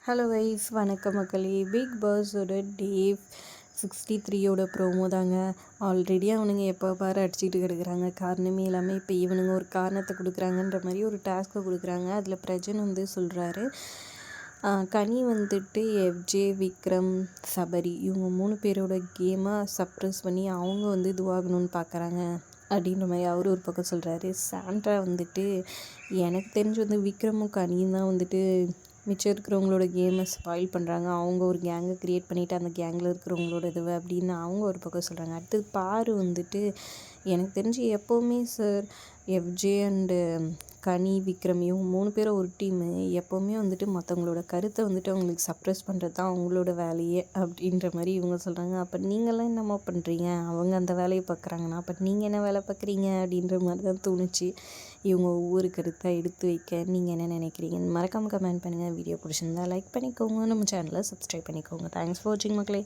Hello wise வணக்கம் மக்களே. Big பாஸோட டே 63யோட promo தாங்க. ஆல்ரெடி அவனுங்க எப்போ பாரு அடிச்சுக்கிட்டு கிடக்குறாங்க. காரணமே இல்லாமல் இப்போ இவனுங்க ஒரு காரணத்தை கொடுக்குறாங்கன்ற மாதிரி ஒரு டாஸ்க்கை கொடுக்குறாங்க. அதில் பிரஜன் சொல்கிறாரு, கனி எஃப்ஜே, விக்ரம், சபரி இவங்க 3 பேரோட கேமை சப்ரஸ் பண்ணி அவங்க இதுவாகணும்னு பார்க்குறாங்க அப்படின்ற மாதிரி அவர் ஒரு பக்கம் சொல்கிறாரு. சாண்ட்ரா எனக்கு தெரிஞ்சு விக்ரமும் கனியும் தான் மிச்சம் இருக்கிறவங்களோட கேமை ஸ்பாயில் பண்ணுறாங்க. அவங்க ஒரு கேங்கை க்ரியேட் பண்ணிவிட்டு அந்த கேங்கில் இருக்கிறவங்களோட இதுவை அப்படின்னு அவங்க ஒரு பக்கம் சொல்கிறாங்க. அடுத்தது பாரு எனக்கு தெரிஞ்சு எப்போவுமே சார் எஃப்ஜே அண்டு கனி, விக்ரம் இவங்க 3 பேரும் ஒரு டீமு. எப்போவுமே மற்றவங்களோட கருத்தை அவங்களுக்கு சப்ரஸ் பண்ணுறது தான் அவங்களோட வேலையே அப்படின்ற மாதிரி இவங்க சொல்கிறாங்க. அப்போ நீங்களாம் என்னம்மா பண்ணுறீங்க? அவங்க அந்த வேலையை பார்க்குறாங்கன்னா அப்போ நீங்கள் என்ன வேலை பார்க்குறீங்க அப்படின்ற மாதிரி தான் தோணுச்சு. இவங்க ஒவ்வொரு கருத்தாக எடுத்து வைக்க நீங்கள் என்ன நினைக்கிறீங்கன்னு மறக்காமல் கமெண்ட் பண்ணுங்கள். வீடியோ பிடிச்சிருந்தா லைக் பண்ணிக்கோங்க. நம்ம சேனலை சப்ஸ்கிரைப் பண்ணிக்கோங்க. தேங்க்ஸ் ஃபார் வாட்சிங் மக்களே.